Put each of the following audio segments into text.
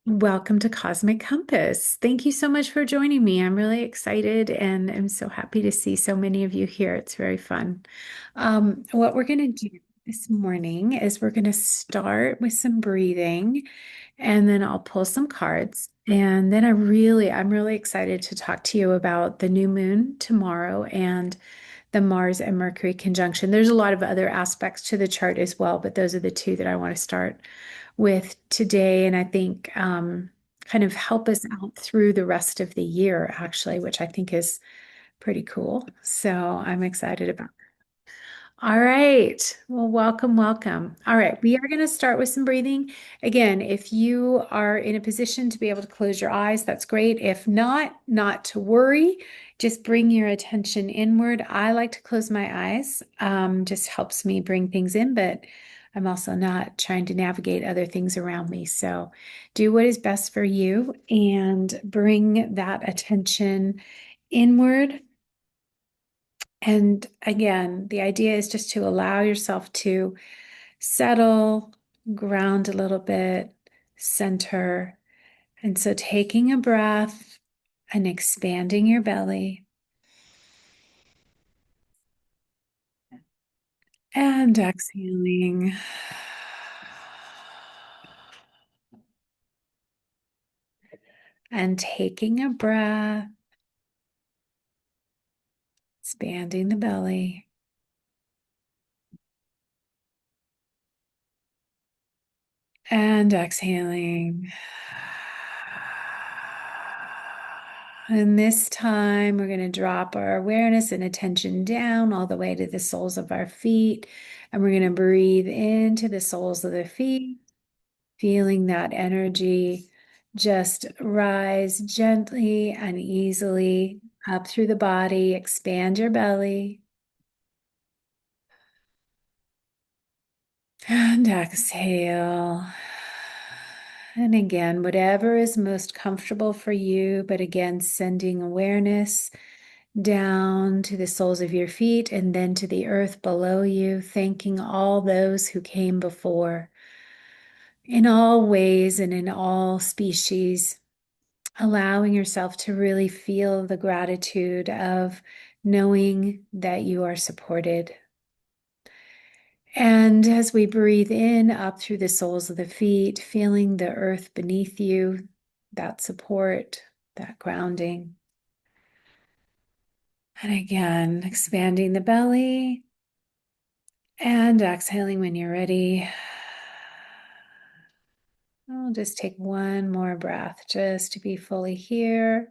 Welcome to Cosmic Compass. Thank you so much for joining me. I'm really excited and I'm so happy to see so many of you here. It's very fun. What we're going to do this morning is we're going to start with some breathing and then I'll pull some cards. And then I'm really excited to talk to you about the new moon tomorrow and the Mars and Mercury conjunction. There's a lot of other aspects to the chart as well, but those are the two that I want to start with today. And I think kind of help us out through the rest of the year, actually, which I think is pretty cool. So I'm excited about. All right. Well, welcome, welcome. All right. We are going to start with some breathing. Again, if you are in a position to be able to close your eyes, that's great. If not, not to worry. Just bring your attention inward. I like to close my eyes. Just helps me bring things in, but I'm also not trying to navigate other things around me. So do what is best for you and bring that attention inward. And again, the idea is just to allow yourself to settle, ground a little bit, center. And so taking a breath and expanding your belly and exhaling. And taking a breath, expanding the belly. And exhaling. And this time we're going to drop our awareness and attention down all the way to the soles of our feet. And we're going to breathe into the soles of the feet, feeling that energy just rise gently and easily up through the body. Expand your belly. And exhale. And again, whatever is most comfortable for you, but again, sending awareness down to the soles of your feet and then to the earth below you, thanking all those who came before in all ways and in all species, allowing yourself to really feel the gratitude of knowing that you are supported. And as we breathe in up through the soles of the feet, feeling the earth beneath you, that support, that grounding. And again, expanding the belly and exhaling when you're ready. I'll just take one more breath just to be fully here.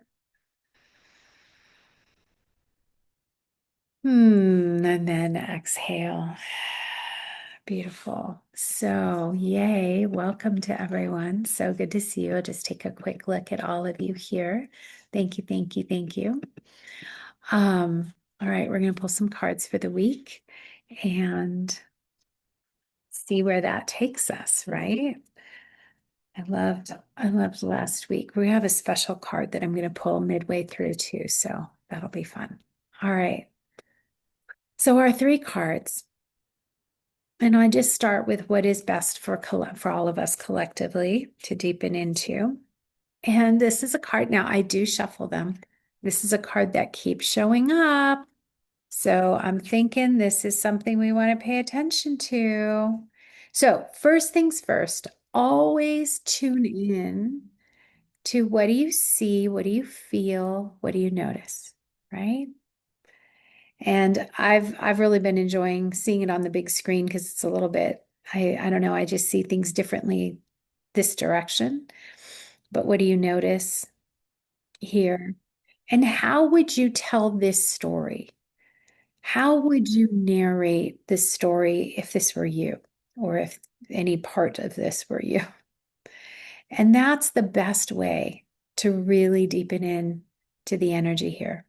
And then exhale. Beautiful. So, yay. Welcome to everyone. So good to see you. I'll just take a quick look at all of you here. Thank you, thank you, thank you. All right, we're going to pull some cards for the week and see where that takes us, right? I loved last week. We have a special card that I'm going to pull midway through too, so that'll be fun. All right. So our three cards, and I just start with what is best for all of us collectively to deepen into. And this is a card. Now I do shuffle them. This is a card that keeps showing up. So I'm thinking this is something we want to pay attention to. So first things first, always tune in to what do you see? What do you feel? What do you notice? Right? And I've really been enjoying seeing it on the big screen because it's a little bit, I don't know, I just see things differently this direction. But what do you notice here? And how would you tell this story? How would you narrate this story if this were you, or if any part of this were you? And that's the best way to really deepen in to the energy here.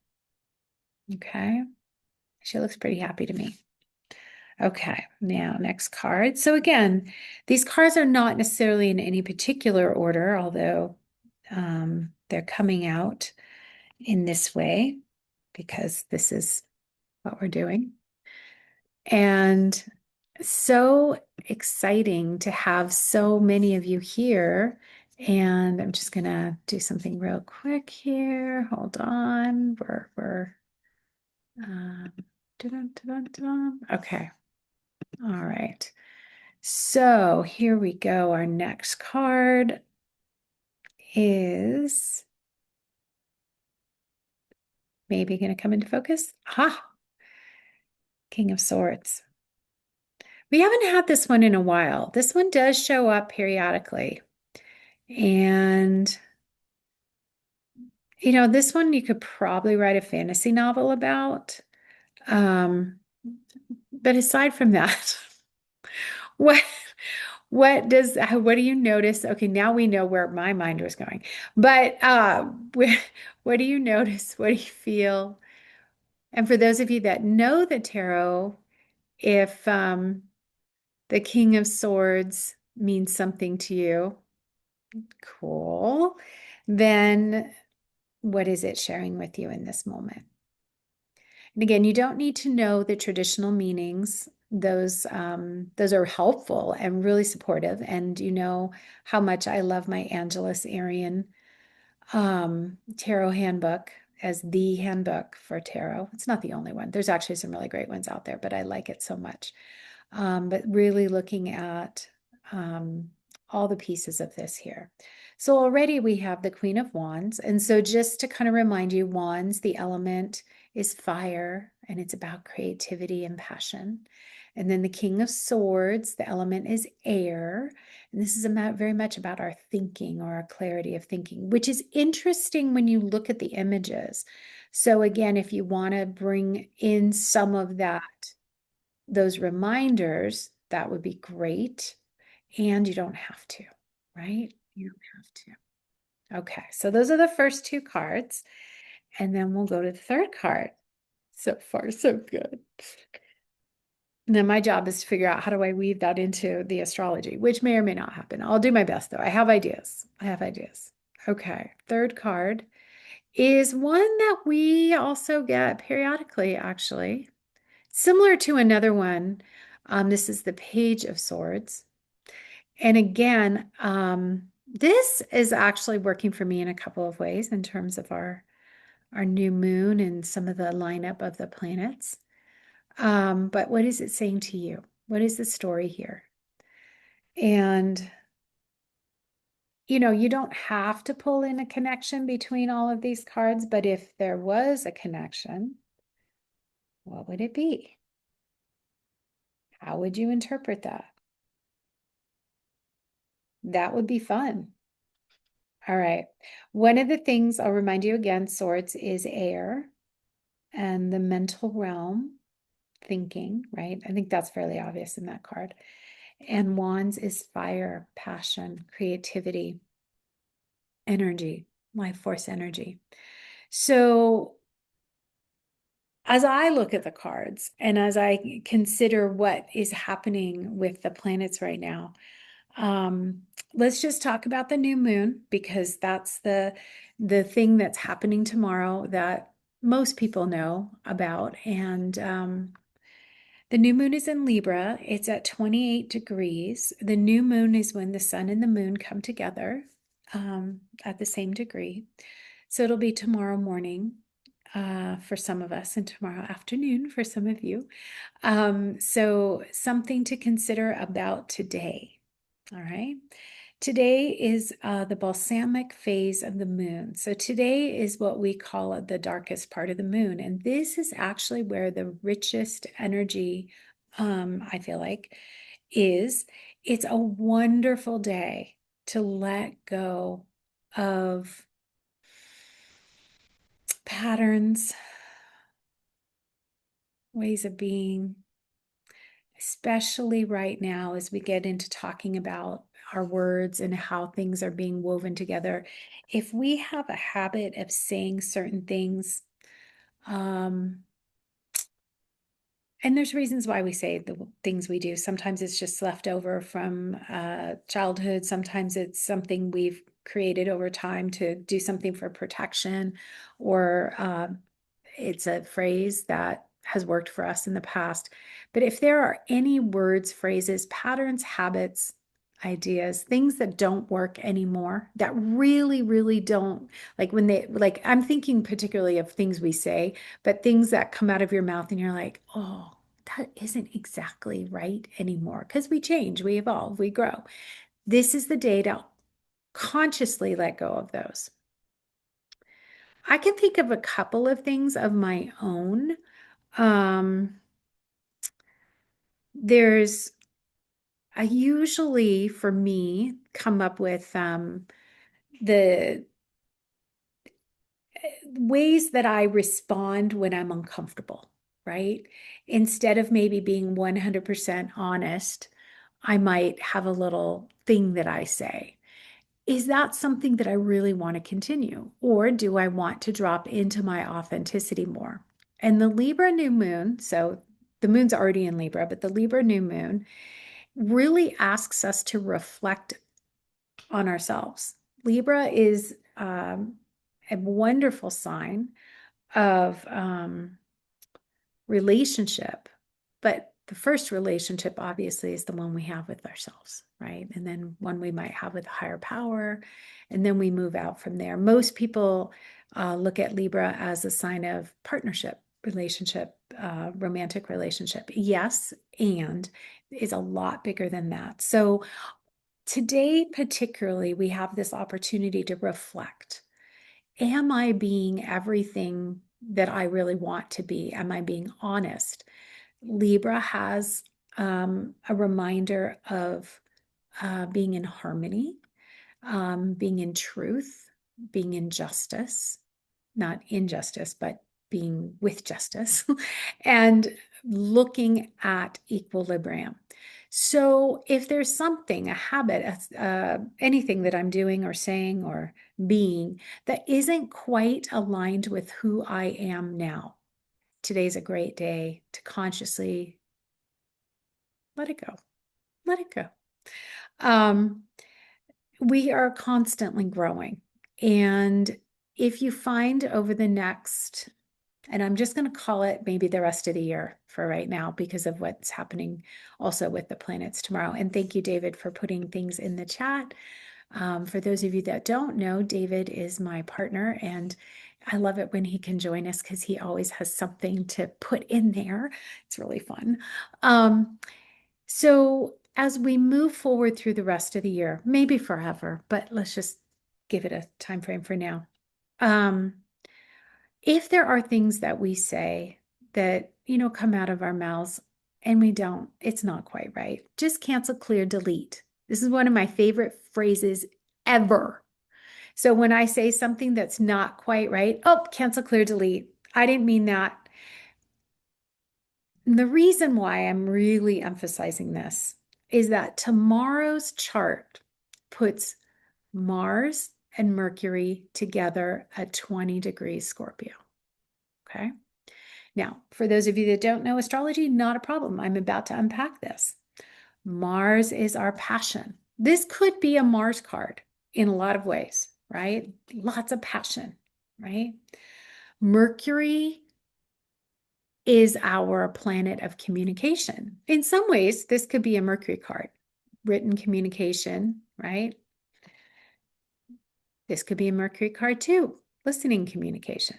Okay. She looks pretty happy to me. Okay, now next card. So again, these cards are not necessarily in any particular order, although they're coming out in this way because this is what we're doing. And so exciting to have so many of you here And I'm just gonna do something real quick here. Hold on. Um, okay. All right. So here we go. Our next card is maybe going to come into focus. Ah, King of Swords. We haven't had this one in a while. This one does show up periodically. And, this one you could probably write a fantasy novel about. Um, but aside from that, what what do you notice? Okay, now we know where my mind was going. But what do you notice? What do you feel? And for those of you that know the tarot, if the King of Swords means something to you, cool. Then what is it sharing with you in this moment? And again, you don't need to know the traditional meanings. Those are helpful and really supportive. And you know how much I love my Angelus Arian tarot handbook as the handbook for tarot. It's not the only one. There's actually some really great ones out there, but I like it so much. But really looking at all the pieces of this here. So already we have the Queen of Wands. And so just to kind of remind you, Wands, the element is fire, and it's about creativity and passion. And then the King of Swords, the element is air. And this is very much about our thinking or our clarity of thinking, which is interesting when you look at the images. So again, if you want to bring in some of that, those reminders, that would be great. And you don't have to, right? You don't have to. Okay, so those are the first two cards. And then we'll go to the third card. So far, so good. And then my job is to figure out how do I weave that into the astrology, which may or may not happen. I'll do my best though. I have ideas. I have ideas. Okay, third card is one that we also get periodically, actually. Similar to another one. This is the Page of Swords. And again, this is actually working for me in a couple of ways in terms of our new moon and some of the lineup of the planets. But what is it saying to you? What is the story here? And you don't have to pull in a connection between all of these cards, but if there was a connection, what would it be? How would you interpret that? That would be fun. All right. One of the things I'll remind you again, swords is air and the mental realm, thinking, right? I think that's fairly obvious in that card. And wands is fire, passion, creativity, energy, life force energy. So as I look at the cards and as I consider what is happening with the planets right now, let's just talk about the new moon because that's the thing that's happening tomorrow that most people know about. And the new moon is in Libra. It's at 28 degrees. The new moon is when the sun and the moon come together at the same degree. So it'll be tomorrow morning for some of us and tomorrow afternoon for some of you. So something to consider about today. All right. Today is the balsamic phase of the moon. So today is what we call the darkest part of the moon. And this is actually where the richest energy, I feel like, is. It's a wonderful day to let go of patterns, ways of being, especially right now as we get into talking about our words and how things are being woven together. If we have a habit of saying certain things, and there's reasons why we say the things we do. Sometimes it's just left over from childhood. Sometimes it's something we've created over time to do something for protection, or it's a phrase that has worked for us in the past. But if there are any words, phrases, patterns, habits ideas, things that don't work anymore, that really, really don't, like when they, like, I'm thinking particularly of things we say, but things that come out of your mouth and you're like, oh, that isn't exactly right anymore. Because we change, we evolve, we grow. This is the day to consciously let go of those. I can think of a couple of things of my own. Um, there's, I usually, for me, come up with the ways that I respond when I'm uncomfortable, right? Instead of maybe being 100% honest, I might have a little thing that I say. Is that something that I really want to continue? Or do I want to drop into my authenticity more? And the Libra new moon, so the moon's already in Libra, but the Libra new moon really asks us to reflect on ourselves. Libra is a wonderful sign of relationship, but the first relationship obviously is the one we have with ourselves, right? And then one we might have with a higher power, and then we move out from there. Most people look at Libra as a sign of partnership, relationship, romantic relationship. Yes, and is a lot bigger than that. So today, particularly, we have this opportunity to reflect. Am I being everything that I really want to be? Am I being honest? Libra has a reminder of being in harmony, being in truth, being in justice, not injustice, but being with justice, and looking at equilibrium. So if there's something, a habit, anything that I'm doing or saying or being that isn't quite aligned with who I am now, today's a great day to consciously let it go. Let it go. Um, we are constantly growing. And if you find over the next, and I'm just going to call it maybe the rest of the year for right now because of what's happening also with the planets tomorrow. And thank you, David, for putting things in the chat. For those of you that don't know, David is my partner, and I love it when he can join us because he always has something to put in there. It's really fun. So as we move forward through the rest of the year, maybe forever, but let's just give it a time frame for now. If there are things that we say that, come out of our mouths and we don't, it's not quite right. Just cancel, clear, delete. This is one of my favorite phrases ever. So when I say something that's not quite right, oh, cancel, clear, delete. I didn't mean that. And the reason why I'm really emphasizing this is that tomorrow's chart puts Mars and Mercury together at 20 degrees Scorpio. Okay. Now, for those of you that don't know astrology, not a problem. I'm about to unpack this. Mars is our passion. This could be a Mars card in a lot of ways, right? Lots of passion, right? Mercury is our planet of communication. In some ways, this could be a Mercury card, written communication, right? This could be a Mercury card too, listening communication.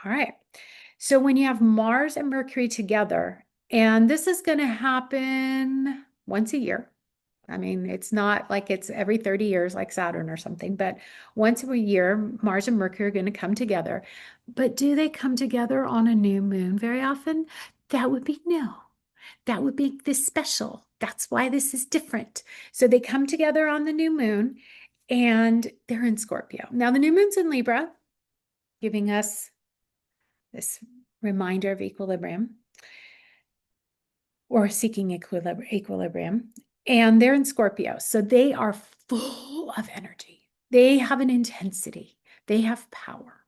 All right. So when you have Mars and Mercury together, and this is going to happen once a year. I mean, it's not like it's every 30 years like Saturn or something, but once a year, Mars and Mercury are going to come together. But do they come together on a new moon very often? That would be no. That would be this special. That's why this is different. So they come together on the new moon and they're in Scorpio. Now, the new moon's in Libra, giving us this reminder of equilibrium or seeking equilibrium. And they're in Scorpio. So they are full of energy. They have an intensity. They have power.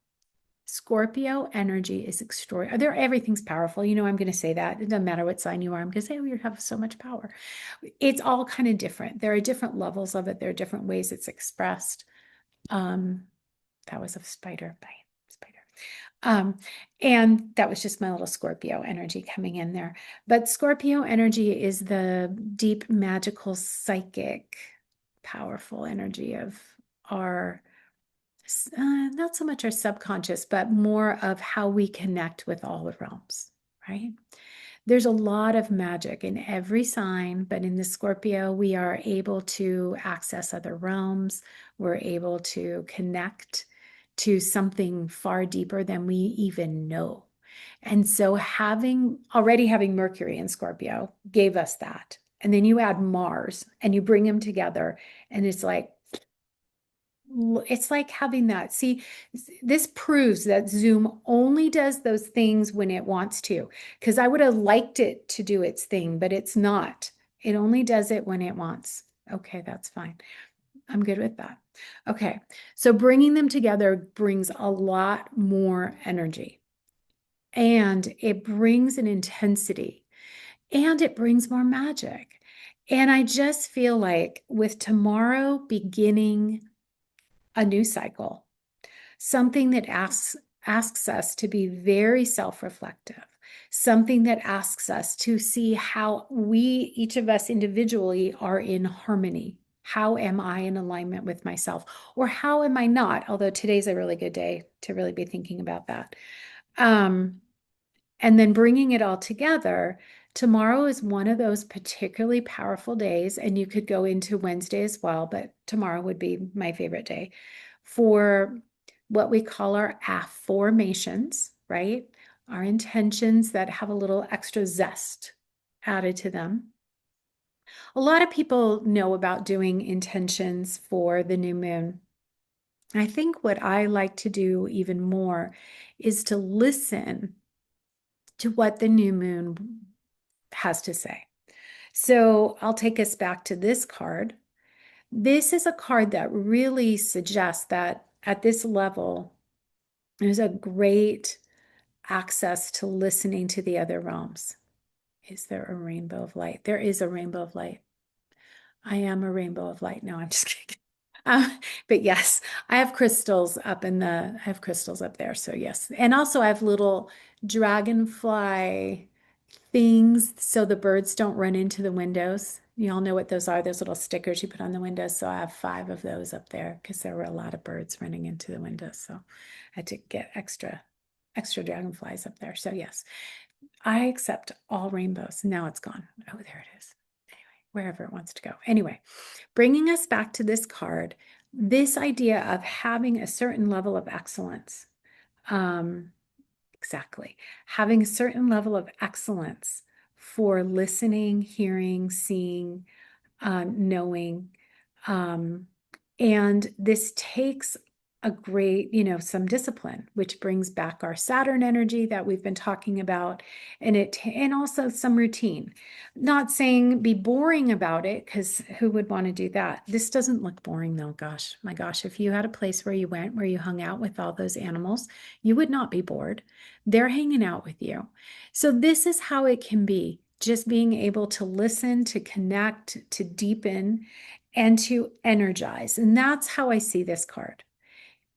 Scorpio energy is extraordinary. Everything's powerful. I'm going to say that. It doesn't matter what sign you are. I'm going to say, oh, you have so much power. It's all kind of different. There are different levels of it. There are different ways it's expressed. That was a spider. Bye, spider. Um, and that was just my little Scorpio energy coming in there. But Scorpio energy is the deep, magical, psychic, powerful energy of our, not so much our subconscious, but more of how we connect with all the realms, right? There's a lot of magic in every sign, but in the Scorpio, we are able to access other realms. We're able to connect to something far deeper than we even know. And so already having Mercury in Scorpio gave us that. And then you add Mars and you bring them together, and it's like having that. See, this proves that Zoom only does those things when it wants to, because I would have liked it to do its thing, but it's not. It only does it when it wants. Okay, that's fine. I'm good with that. Okay, so bringing them together brings a lot more energy, and it brings an intensity, and it brings more magic. And I just feel like with tomorrow beginning a new cycle, something that asks us to be very self-reflective, something that asks us to see how each of us individually, are in harmony. How am I in alignment with myself? Or how am I not? Although today's a really good day to really be thinking about that. And then bringing it all together. Tomorrow is one of those particularly powerful days, and you could go into Wednesday as well, but tomorrow would be my favorite day for what we call our affirmations, right? Our intentions that have a little extra zest added to them. A lot of people know about doing intentions for the new moon. I think what I like to do even more is to listen to what the new moon has to say. So I'll take us back to this card. This is a card that really suggests that at this level, there's a great access to listening to the other realms. Is there a rainbow of light? There is a rainbow of light. I am a rainbow of light. No, I'm just kidding. But yes, I have crystals up there. So yes. And also I have little dragonfly things so the birds don't run into the windows. You all know what those are, those little stickers you put on the windows. So I have 5 of those up there because there were a lot of birds running into the windows. So I had to get extra dragonflies up there. So yes, I accept all rainbows. Now it's gone. Oh, there it is. Anyway, wherever it wants to go. Anyway, bringing us back to this card, this idea of having a certain level of excellence. Exactly. Having a certain level of excellence for listening, hearing, seeing, knowing. And this takes a great, some discipline, which brings back our Saturn energy that we've been talking about, and also some routine. Not saying be boring about it, because who would want to do that? This doesn't look boring though. Gosh, my gosh, if you had a place where you went, where you hung out with all those animals, you would not be bored. They're hanging out with you. So this is how it can be. Just being able to listen, to connect, to deepen, and to energize. And that's how I see this card.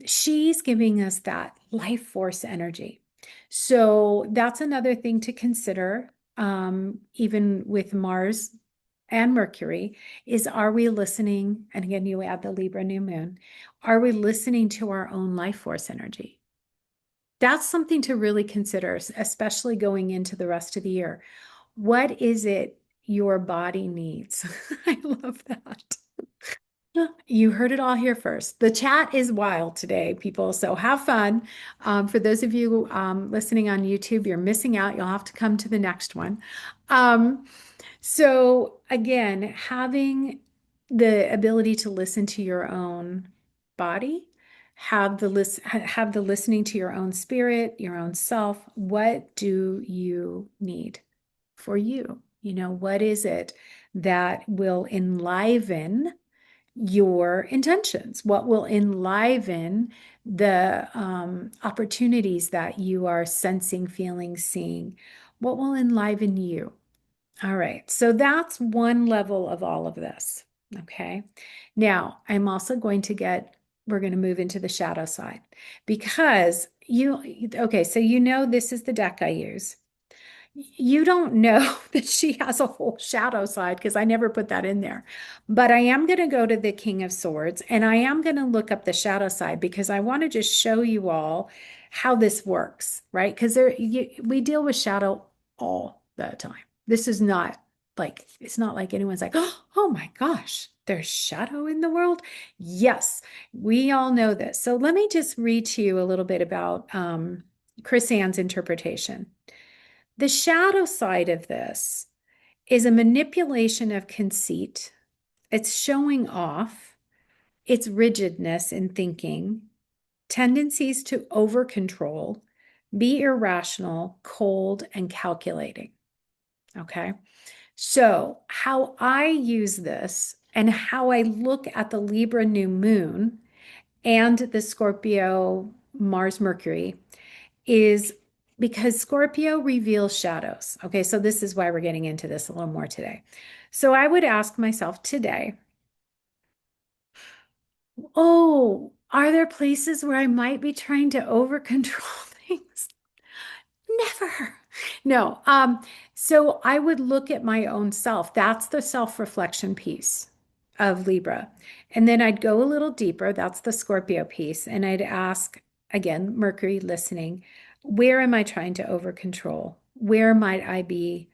She's giving us that life force energy. So that's another thing to consider, even with Mars and Mercury, is, are we listening? And again, you add the Libra new moon. Are we listening to our own life force energy? That's something to really consider, especially going into the rest of the year. What is it your body needs? I love that. You heard it all here first. The chat is wild today, people, so have fun. For those of you listening on YouTube, you're missing out. You'll have to come to the next one. So again, having the ability to listen to your own body, have the listening to your own spirit, your own self. What do you need for you? What is it that will enliven your intentions? What will enliven the opportunities that you are sensing, feeling, seeing? What will enliven you? All right, so that's one level of all of this. Okay, now I'm also we're going to move into the shadow side, because okay, so you know this is the deck I use. You don't know that she has a whole shadow side because I never put that in there. But I am going to go to the King of Swords and I am going to look up the shadow side because I want to just show you all how this works, right? Because we deal with shadow all the time. This is not like, it's not like anyone's like, oh my gosh, there's shadow in the world. Yes, we all know this. So let me just read to you a little bit about Chris Ann's interpretation. The shadow side of this is a manipulation of conceit. It's showing off, its rigidness in thinking, tendencies to over control, be irrational, cold, and calculating. Okay. So, how I use this and how I look at the Libra new moon and the Scorpio Mars Mercury is because Scorpio reveals shadows. Okay, so this is why we're getting into this a little more today. So I would ask myself today, oh, are there places where I might be trying to over control things? Never. No. So I would look at my own self. That's the self-reflection piece of Libra. And then I'd go a little deeper. That's the Scorpio piece. And I'd ask, again, Mercury listening, where am I trying to over control? Where might I be?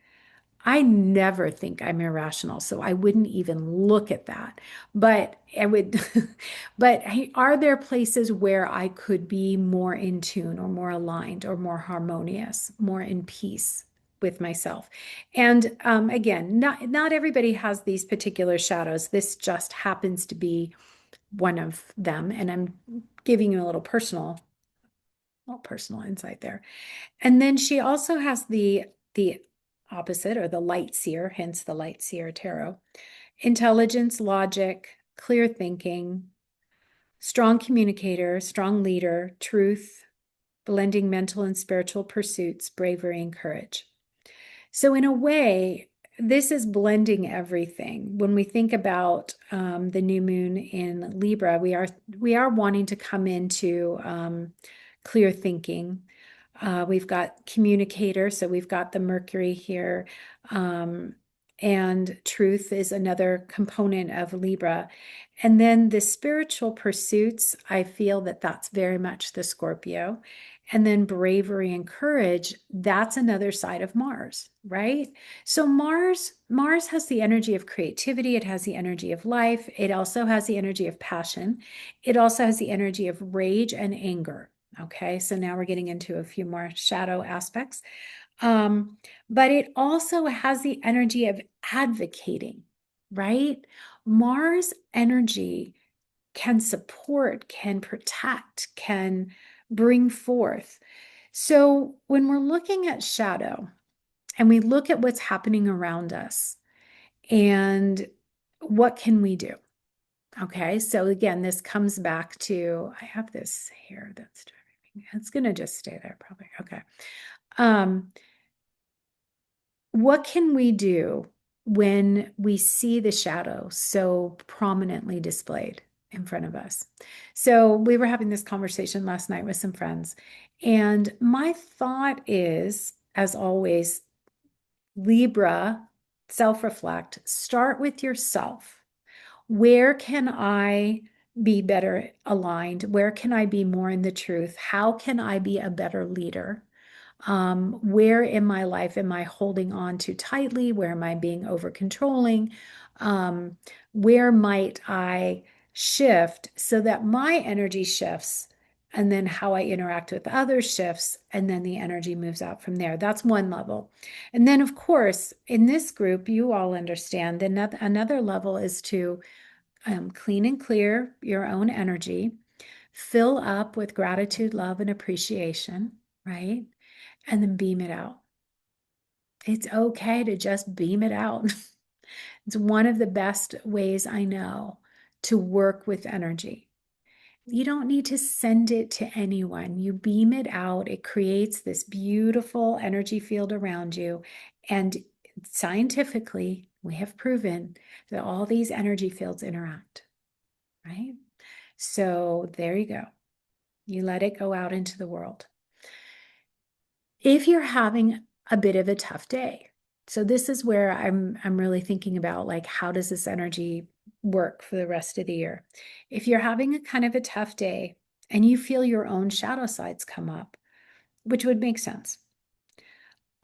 I never think I'm irrational, so I wouldn't even look at that. But I would, but are there places where I could be more in tune or more aligned or more harmonious, more in peace with myself? And again, not everybody has these particular shadows. This just happens to be one of them, and I'm giving you a little personal insight there. And then she also has the opposite or the light seer, hence the light seer tarot. Intelligence, logic, clear thinking, strong communicator, strong leader, truth, blending mental and spiritual pursuits, bravery and courage. So in a way, this is blending everything. When we think about the new moon in Libra, we are wanting to come into clear thinking. We've got communicator, so we've got the Mercury here. And truth is another component of Libra. And then the spiritual pursuits, I feel that that's very much the Scorpio. And then bravery and courage, that's another side of Mars, right? So Mars has the energy of creativity, it has the energy of life, it also has the energy of passion, it also has the energy of rage and anger. Okay, so now we're getting into a few more shadow aspects. But it also has the energy of advocating, right? Mars energy can support, can protect, can bring forth. So when we're looking at shadow and we look at what's happening around us and what can we do? Okay, so again, this comes back to, I have this here that's driving me. It's going to just stay there probably. Okay. What can we do when we see the shadow so prominently displayed in front of us? So we were having this conversation last night with some friends, and my thought is, as always, Libra, self-reflect, start with yourself. Where can I be better aligned? Where can I be more in the truth? How can I be a better leader? Where in my life am I holding on too tightly? Where am I being over controlling? Where might I shift so that my energy shifts and then how I interact with others shifts and then the energy moves out from there. That's one level. And then, of course, in this group, you all understand that another level is to clean and clear your own energy, fill up with gratitude, love, and appreciation, right? And then beam it out. It's okay to just beam it out. It's one of the best ways I know to work with energy. You don't need to send it to anyone. You beam it out. It creates this beautiful energy field around you. And scientifically, we have proven that all these energy fields interact, right? So there you go. You let it go out into the world. If you're having a bit of a tough day, so this is where I'm really thinking about, like, how does this energy work for the rest of the year? If you're having a kind of a tough day and you feel your own shadow sides come up, which would make sense,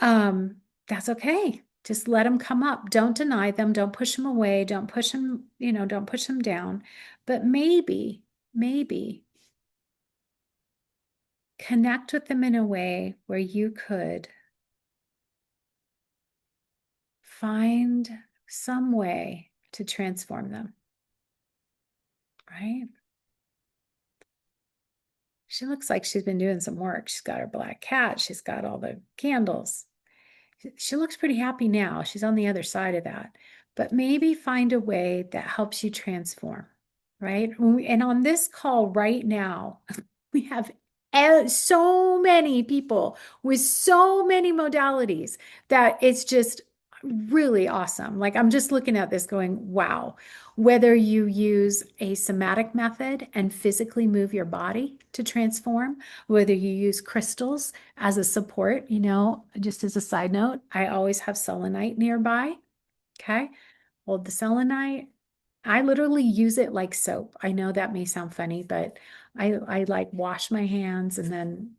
um, that's okay. Just let them come up. Don't deny them. Don't push them away. Don't push them, don't push them down. But maybe connect with them in a way where you could find some way to transform them, right? She looks like she's been doing some work. She's got her black cat. She's got all the candles. She looks pretty happy now. She's on the other side of that. But maybe find a way that helps you transform, right? And on this call right now, we have so many people with so many modalities that it's just really awesome. Like, I'm just looking at this going, wow. Whether you use a somatic method and physically move your body to transform, whether you use crystals as a support, just as a side note, I always have selenite nearby. Okay. Hold the selenite. I literally use it like soap. I know that may sound funny, but I like wash my hands and then,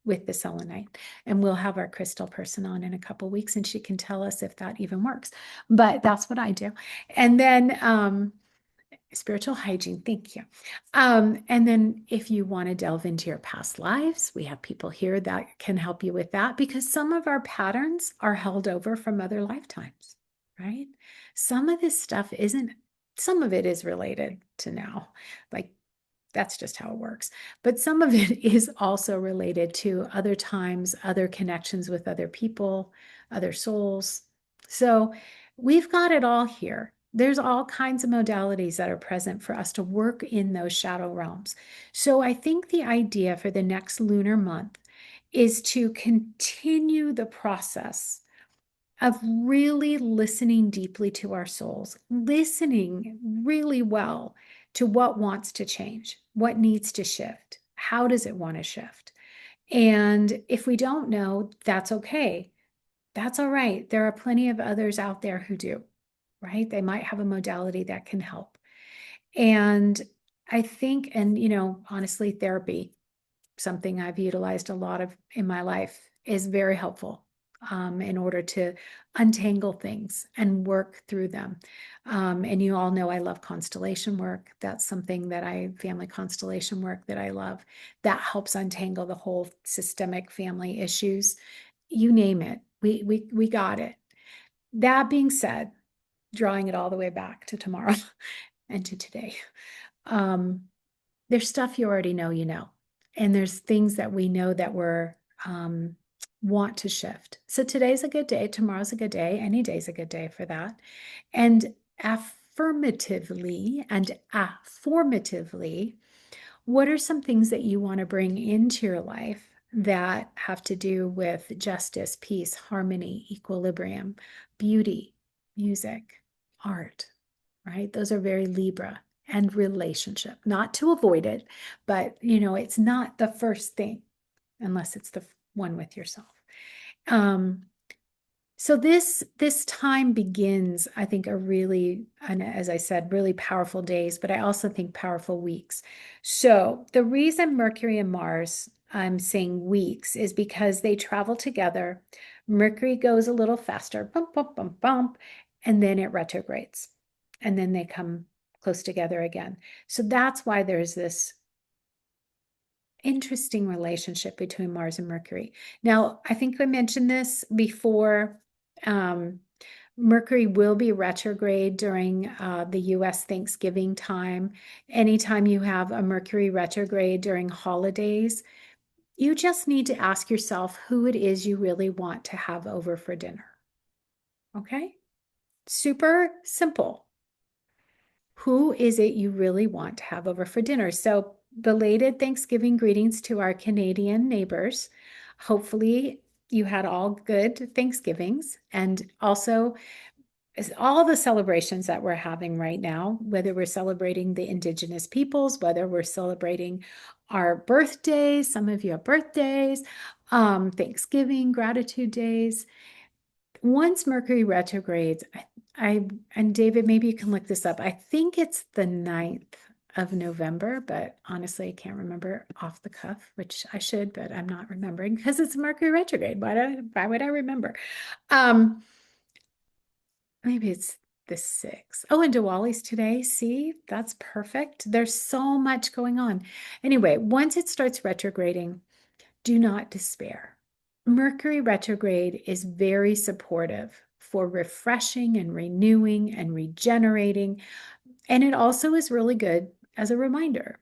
with the selenite. And we'll have our crystal person on in a couple weeks and she can tell us if that even works. But that's what I do. And then spiritual hygiene, thank you. And then if you want to delve into your past lives, we have people here that can help you with that, because some of our patterns are held over from other lifetimes, right? Some of this stuff isn't, some of it is related to now, like that's just how it works. But some of it is also related to other times, other connections with other people, other souls. So we've got it all here. There's all kinds of modalities that are present for us to work in those shadow realms. So I think the idea for the next lunar month is to continue the process of really listening deeply to our souls, listening really well to what wants to change, what needs to shift, how does it want to shift. And if we don't know, that's okay. That's all right. There are plenty of others out there who do, right? They might have a modality that can help. And I think, and honestly, therapy, something I've utilized a lot of in my life, is very helpful in order to untangle things and work through them. And you all know I love constellation work. That's something that family constellation work that I love. That helps untangle the whole systemic family issues. You name it, we got it. That being said, drawing it all the way back to tomorrow and to today. There's stuff you already know, and there's things that we know that we're want to shift. So today's a good day, tomorrow's a good day, any day's a good day for that. And affirmatively and afformatively, what are some things that you want to bring into your life that have to do with justice, peace, harmony, equilibrium, beauty, music, art, right? Those are very Libra. And relationship, not to avoid it, but it's not the first thing unless it's the one with yourself. So this time begins, I think, and as I said, really powerful days, but I also think powerful weeks. So the reason Mercury and Mars, I'm saying weeks, is because they travel together. Mercury goes a little faster, bump, bump, bump, bump, and then it retrogrades. And then they come close together again. So that's why there's this interesting relationship between Mars and Mercury. Now, I think I mentioned this before. Mercury will be retrograde during the US Thanksgiving time. Anytime you have a Mercury retrograde during holidays, you just need to ask yourself who it is you really want to have over for dinner. Okay? Super simple. Who is it you really want to have over for dinner? So, belated Thanksgiving greetings to our Canadian neighbors. Hopefully, you had all good Thanksgivings. And also, all the celebrations that we're having right now, whether we're celebrating the indigenous peoples, whether we're celebrating our birthdays, some of you have birthdays, Thanksgiving, gratitude days. Once Mercury retrogrades, and David, maybe you can look this up. I think it's the 9th of November, but honestly, I can't remember off the cuff, which I should, but I'm not remembering because it's Mercury retrograde. Why would I remember? Um, Maybe it's the 6th. Oh, and Diwali's today. See, that's perfect. There's so much going on. Anyway, once it starts retrograding, do not despair. Mercury retrograde is very supportive for refreshing and renewing and regenerating. And it also is really good as a reminder.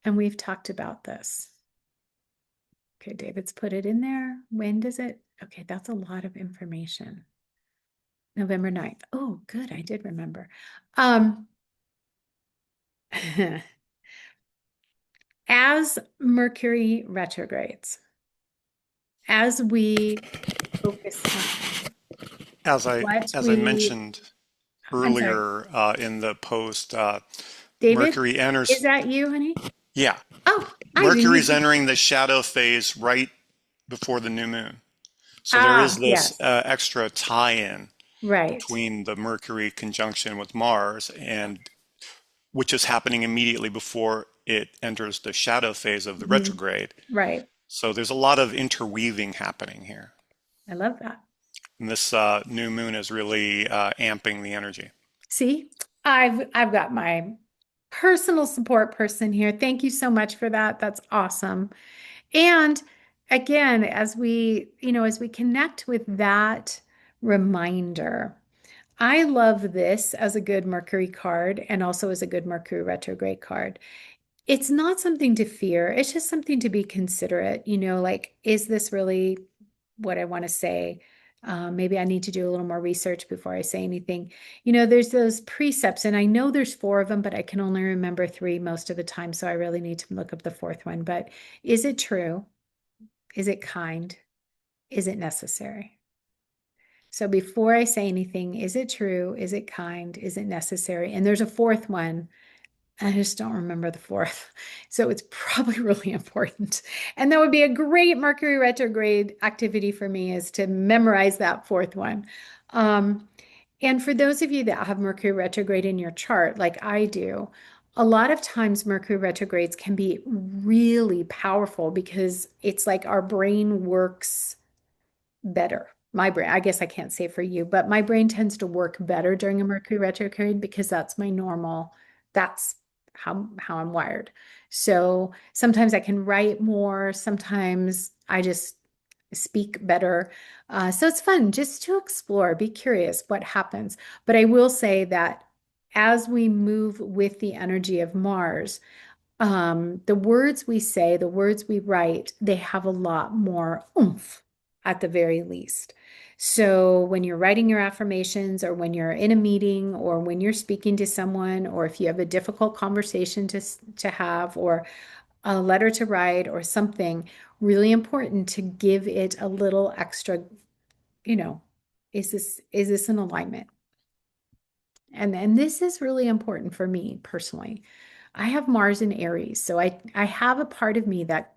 And we've talked about this. Okay, David's put it in there. When does it? Okay, that's a lot of information. November 9th. Oh, good. I did remember. As Mercury retrogrades, as we focus on As I what as I we, mentioned I'm sorry, earlier in the post, David, Mercury is enters. that you, honey? Yeah, Oh, I didn't Mercury's even. entering the shadow phase right before the new moon. So there is Ah, this yes, extra tie-in right. between the Mercury conjunction with Mars, and which is happening immediately before it enters the shadow phase of the Mhm. retrograde. Right. So there's a lot of interweaving happening here. I love that. And this new moon is really amping the energy. See, I've got my personal support person here. Thank you so much for that. That's awesome. And again, as we connect with that reminder, I love this as a good Mercury card and also as a good Mercury retrograde card. It's not something to fear. It's just something to be considerate. Like, is this really what I want to say? Maybe I need to do a little more research before I say anything. There's those precepts, and I know there's four of them, but I can only remember three most of the time. So I really need to look up the fourth one. But is it true? Is it kind? Is it necessary? So before I say anything, is it true? Is it kind? Is it necessary? And there's a fourth one. I just don't remember the fourth. So it's probably really important. And that would be a great Mercury retrograde activity for me is to memorize that fourth one. Um, and for those of you that have Mercury retrograde in your chart, like I do, a lot of times Mercury retrogrades can be really powerful because it's like our brain works better. My brain, I guess I can't say for you, but my brain tends to work better during a Mercury retrograde because that's my normal, that's how I'm wired. So sometimes I can write more, sometimes I just speak better. So it's fun just to explore, be curious what happens. But I will say that as we move with the energy of Mars, the words we say, the words we write, they have a lot more oomph at the very least. So when you're writing your affirmations, or when you're in a meeting, or when you're speaking to someone, or if you have a difficult conversation to have, or a letter to write, or something really important, to give it a little extra, you know, is this in alignment? And this is really important for me personally. I have Mars in Aries, so I have a part of me that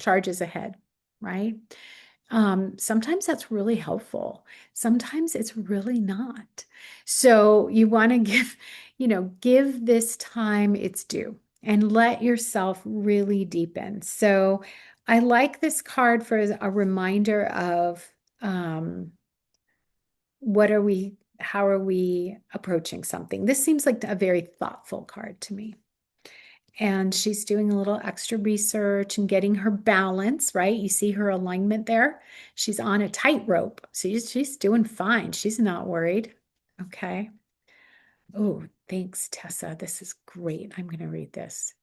charges ahead, right? Sometimes that's really helpful. Sometimes it's really not. So you want to give this time its due and let yourself really deepen. So I like this card for a reminder of how are we approaching something? This seems like a very thoughtful card to me. And she's doing a little extra research and getting her balance, right? You see her alignment there. She's on a tightrope. So she's doing fine. She's not worried. Okay. Oh, thanks, Tessa. This is great. I'm going to read this.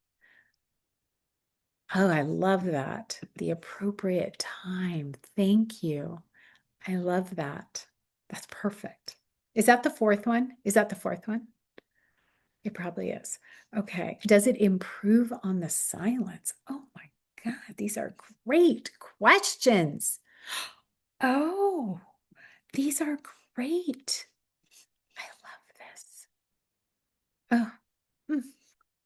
Oh, I love that. The appropriate time. Thank you. I love that. That's perfect. Is that the fourth one? Is that the fourth one? It probably is. Okay. Does it improve on the silence? Oh my God, these are great questions. Oh, These are great. I love this. Oh, mm.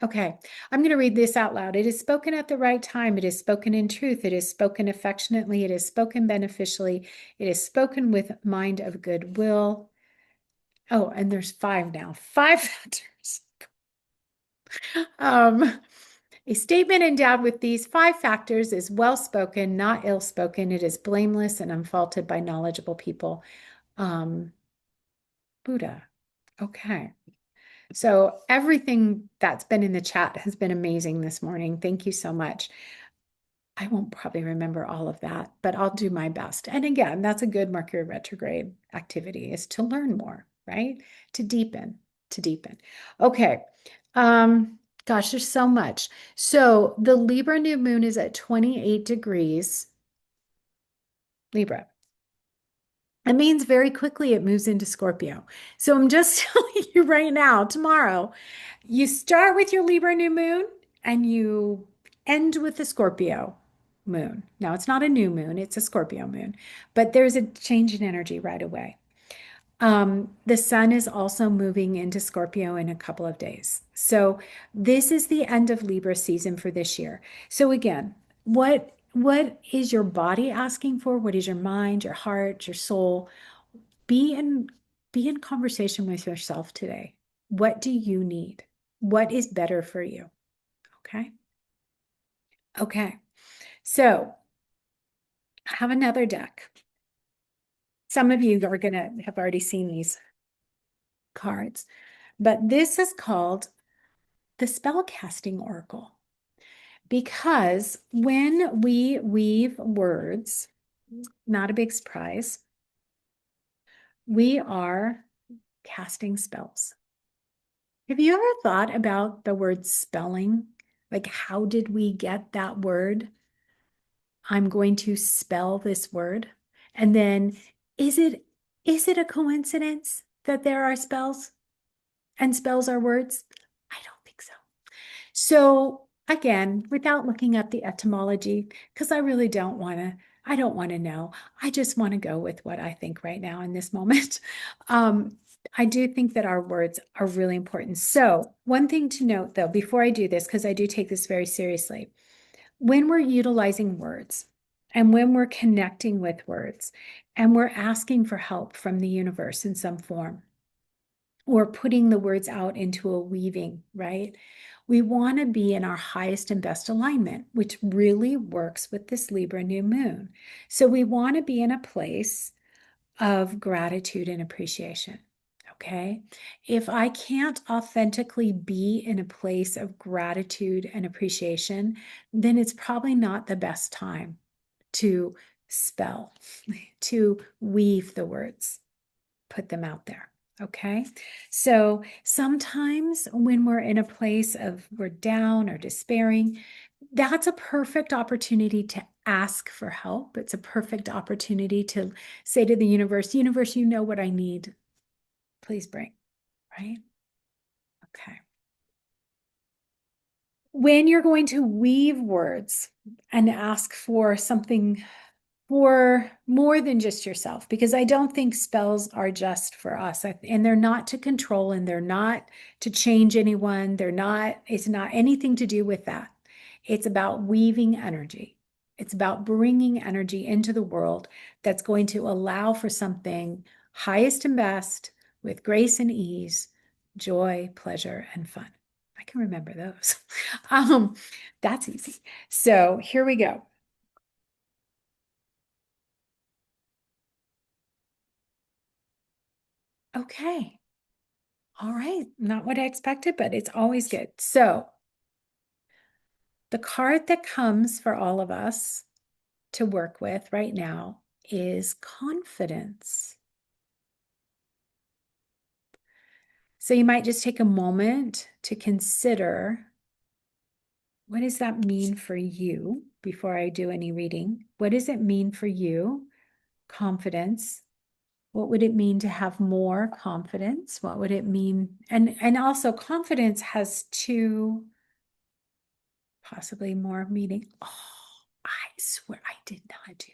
Okay. I'm going to read this out loud. It is spoken at the right time. It is spoken in truth. It is spoken affectionately. It is spoken beneficially. It is spoken with mind of goodwill. Oh, and there's five now. Five factors. Um, a statement endowed with these five factors is well spoken, not ill spoken. It is blameless and unfaulted by knowledgeable people. Um, Buddha. Okay. So everything that's been in the chat has been amazing this morning. Thank you so much. I won't probably remember all of that, but I'll do my best. And again, that's a good Mercury retrograde activity is to learn more, right? To deepen, to deepen. Okay. Gosh, there's so much. So the Libra new moon is at 28 degrees Libra. It means very quickly it moves into Scorpio. So I'm just telling you right now, tomorrow, you start with your Libra new moon and you end with the Scorpio moon. Now, it's not a new moon, it's a Scorpio moon, but there's a change in energy right away. The sun is also moving into Scorpio in a couple of days. So this is the end of Libra season for this year. So again, what is your body asking for? What is your mind, your heart, your soul? Be in be in conversation with yourself today. What do you need? What is better for you? Okay. Okay. So I have another deck. Some of you are going to have already seen these cards, but this is called the Spellcasting Oracle because when we weave words, not a big surprise, we are casting spells. Have you ever thought about the word spelling? Like, how did we get that word? I'm going to spell this word. And then is it a coincidence that there are spells and spells are words? I don't think so. So again, without looking up the etymology, because I don't want to know. I just want to go with what I think right now in this moment. Um, I do think that our words are really important. So one thing to note though, before I do this, because I do take this very seriously, when we're utilizing words and when we're connecting with words and we're asking for help from the universe in some form, or putting the words out into a weaving, right? We want to be in our highest and best alignment, which really works with this Libra new moon. So we want to be in a place of gratitude and appreciation. Okay. If I can't authentically be in a place of gratitude and appreciation, then it's probably not the best time to spell, to weave the words, put them out there. Okay. So sometimes when we're in a place of we're down or despairing, that's a perfect opportunity to ask for help. It's a perfect opportunity to say to the universe, you know what I need. Please bring, right? Okay. When you're going to weave words and ask for something for more than just yourself, because I don't think spells are just for us. And they're not to control and they're not to change anyone. It's not anything to do with that. It's about weaving energy. It's about bringing energy into the world that's going to allow for something highest and best with grace and ease, joy, pleasure, and fun. I can remember those. um, that's easy. So here we go. Okay. All right. Not what I expected, but it's always good. So the card that comes for all of us to work with right now is confidence. So you might just take a moment to consider what does that mean for you before I do any reading? What does it mean for you? Confidence. What would it mean to have more confidence? What would it mean? And also confidence has two, possibly more meaning. Oh, I swear I did not do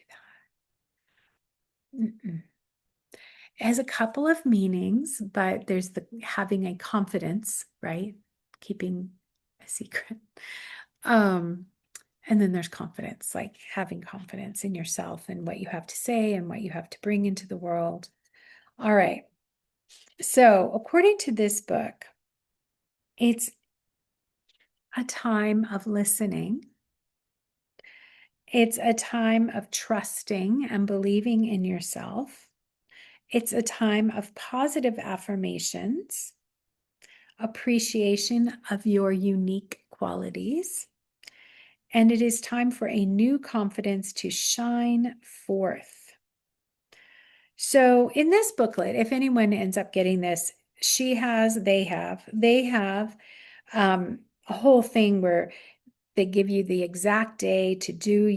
that. Mm-mm. has a couple of meanings, but there's the having a confidence, right? Keeping a secret. Um, and then there's confidence, like having confidence in yourself and what you have to say and what you have to bring into the world. All right. So, according to this book, it's a time of listening. It's a time of trusting and believing in yourself. It's a time of positive affirmations, appreciation of your unique qualities, and it is time for a new confidence to shine forth. So, in this booklet, if anyone ends up getting this, they have a whole thing where they give you the exact day to do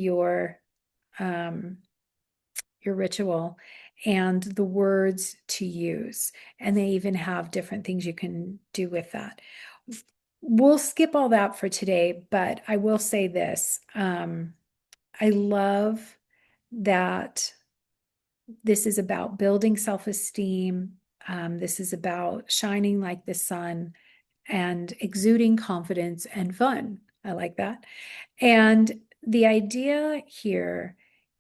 um, your ritual and the words to use. And they even have different things you can do with that. We'll skip all that for today, but I will say this. I love that this is about building self-esteem. This is about shining like the sun and exuding confidence and fun. I like that. And the idea here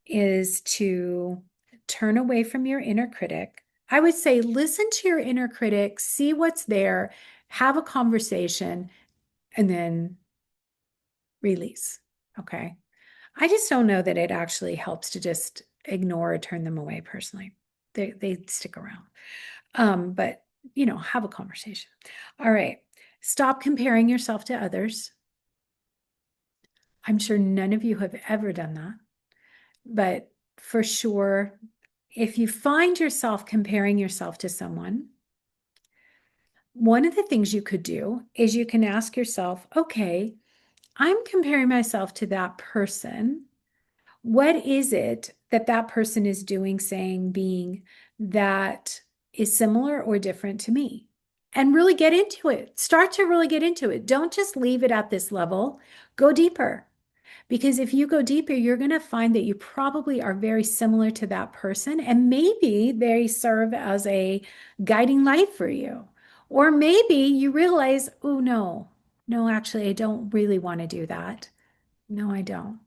is to turn away from your inner critic. I would say listen to your inner critic, see what's there, have a conversation, and then release. Okay. I just don't know that it actually helps to just ignore or turn them away personally. They stick around. But have a conversation. All right. Stop comparing yourself to others. I'm sure none of you have ever done that, but for sure, if you find yourself comparing yourself to someone, one of the things you could do is you can ask yourself, okay, I'm comparing myself to that person. What is it that that person is doing, saying, being that is similar or different to me? And really get into it. Start to really get into it. Don't just leave it at this level. Go deeper. Because if you go deeper, you're going to find that you probably are very similar to that person. And maybe they serve as a guiding light for you. Or maybe you realize, oh, no, actually, I don't really want to do that. No, I don't.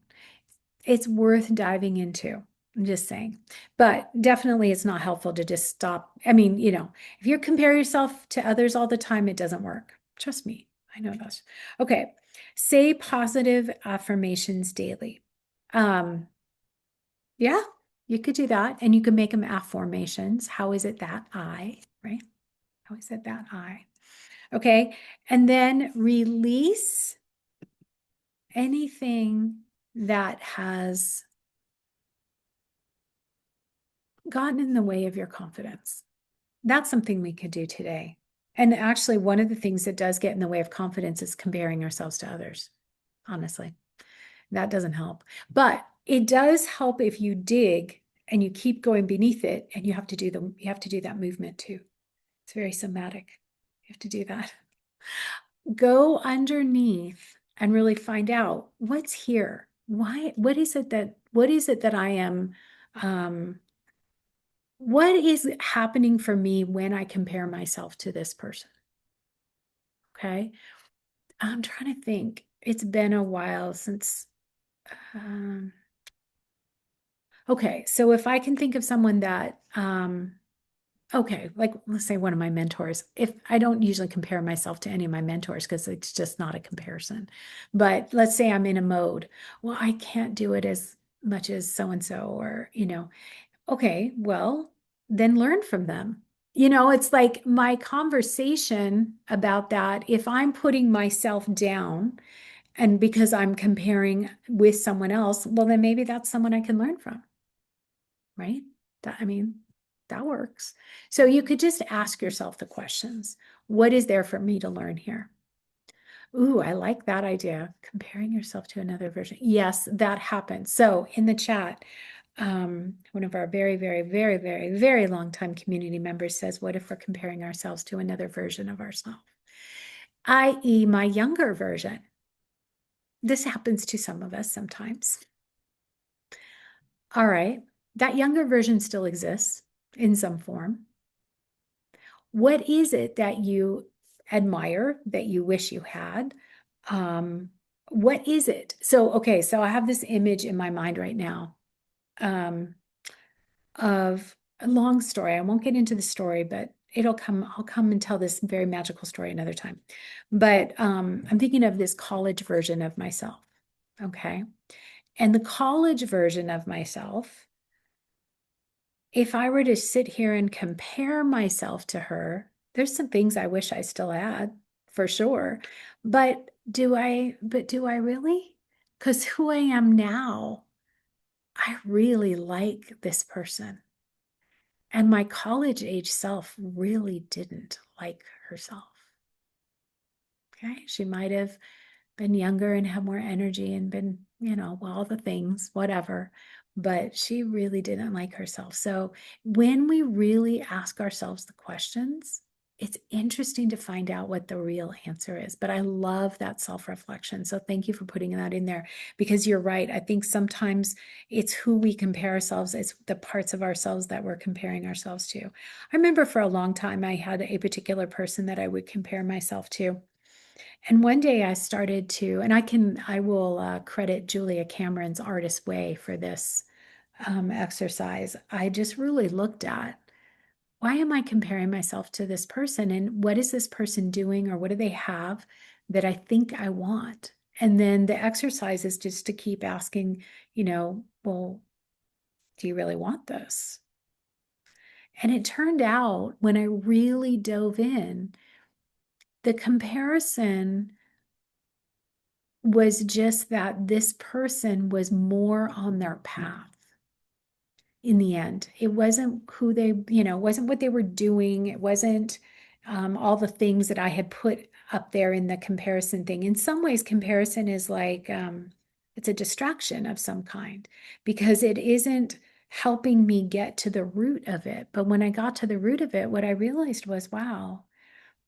It's worth diving into. I'm just saying. But definitely it's not helpful to just stop. I mean, if you compare yourself to others all the time, it doesn't work. Trust me. I know that. Okay. Say positive affirmations daily. Um, yeah, you could do that. And you can make them affirmations. How is it that I, right? How is it that I? Okay. And then release anything that has gotten in the way of your confidence. That's something we could do today. And actually, one of the things that does get in the way of confidence is comparing ourselves to others. Honestly, that doesn't help. But it does help if you dig and you keep going beneath it, and you have to do that movement too. It's very somatic. You have to do that. Go underneath and really find out what's here. What is it that I am what is happening for me when I compare myself to this person? Okay. I'm trying to think. It's been a while since. Um, okay. So if I can think of someone that, okay, like let's say one of my mentors, if I don't usually compare myself to any of my mentors because it's just not a comparison, but let's say I'm in a mode, well, I can't do it as much as so and so, or, okay, well, then learn from them. It's like my conversation about that. If I'm putting myself down and because I'm comparing with someone else, well, then maybe that's someone I can learn from, right? I mean, that works. So you could just ask yourself the questions. What is there for me to learn here? Ooh, I like that idea. Comparing yourself to another version. Yes, that happens. So in the chat, one of our very, very, very, very, very long time community members says, what if we're comparing ourselves to another version of ourselves, i.e. my younger version? This happens to some of us sometimes. All right, that younger version still exists. in some form. What is it that you admire, that you wish you had? Um, what is it? So, okay, so I have this image in my mind right now, of a long story. I won't get into the story, but I'll come and tell this very magical story another time. But I'm thinking of this college version of myself. Okay. And the college version of myself, if I were to sit here and compare myself to her, there's some things I wish I still had for sure. But do I really? Because who I am now, I really like this person. And my college age self really didn't like herself. Okay. She might have been younger and had more energy and been, well, all the things, whatever. But she really didn't like herself. So when we really ask ourselves the questions, it's interesting to find out what the real answer is. But I love that self-reflection. So thank you for putting that in there because you're right. I think sometimes it's who we compare ourselves, it's the parts of ourselves that we're comparing ourselves to. I remember for a long time, I had a particular person that I would compare myself to. And one day I started to, and I will credit Julia Cameron's Artist Way for this exercise. I just really looked at why am I comparing myself to this person and what is this person doing or what do they have that I think I want? And then the exercise is just to keep asking, well, do you really want this? And it turned out when I really dove in, the comparison was just that this person was more on their path in the end. It wasn't who they, it wasn't what they were doing. It wasn't all the things that I had put up there in the comparison thing. In some ways, comparison is like it's a distraction of some kind because it isn't helping me get to the root of it. But when I got to the root of it, what I realized was, wow,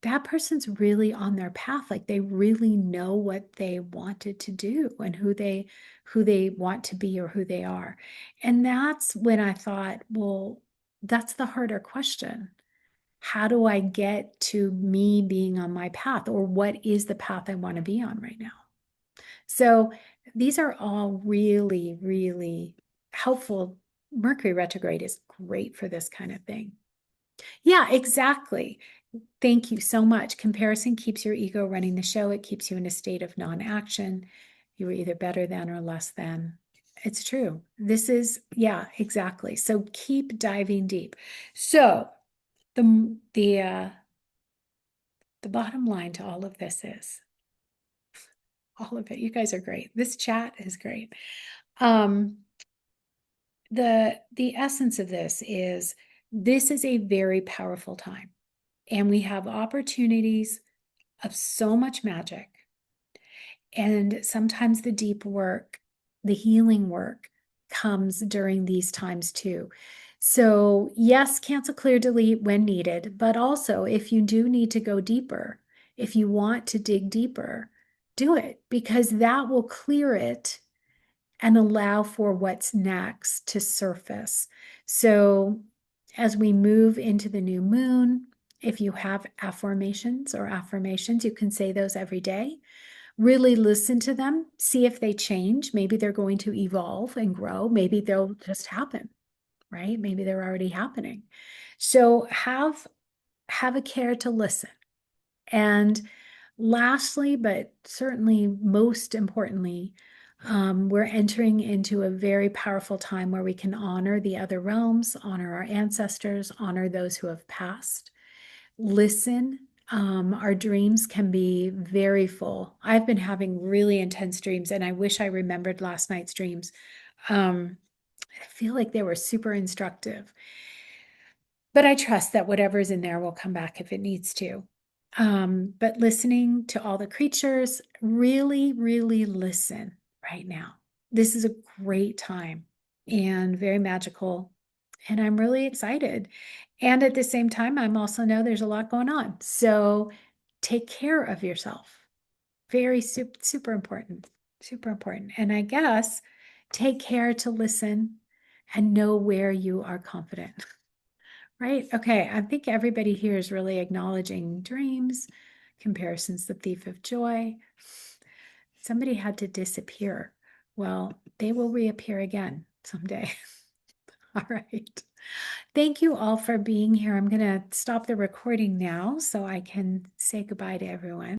that person's really on their path. Like they really know what they wanted to do and who they want to be or who they are. And that's when I thought, well, that's the harder question. How do I get to me being on my path, or what is the path I want to be on right now? So these are all really, really helpful. Mercury retrograde is great for this kind of thing. Yeah, exactly. Thank you so much. Comparison keeps your ego running the show. It keeps you in a state of non-action. You are either better than or less than. It's true. Yeah, exactly. So keep diving deep. So the bottom line to all of this is all of it. You guys are great. This chat is great. Um, the essence of this is a very powerful time, and we have opportunities of so much magic. And sometimes the deep work, the healing work comes during these times too. So, yes, cancel, clear, delete when needed, but also if you do need to go deeper, if you want to dig deeper, do it because that will clear it and allow for what's next to surface. So, as we move into the new moon, if you have affirmations, you can say those every day. Really listen to them, see if they change. Maybe they're going to evolve and grow. Maybe they'll just happen, right? Maybe they're already happening. So have a care to listen. And lastly, but certainly most importantly, we're entering into a very powerful time where we can honor the other realms, honor our ancestors, honor those who have passed. Listen. Our dreams can be very full. I've been having really intense dreams, and I wish I remembered last night's dreams. I feel like they were super instructive, but I trust that whatever's in there will come back if it needs to. But listening to all the creatures, really, really listen right now. This is a great time and very magical. And I'm really excited. And at the same time, I'm also know there's a lot going on. So take care of yourself. Very super, super important. Super important. And I guess take care to listen and know where you are confident. Right? Okay. I think everybody here is really acknowledging dreams, comparisons, the thief of joy. Somebody had to disappear. Well, they will reappear again someday. All right. Thank you all for being here. I'm going to stop the recording now so I can say goodbye to everyone.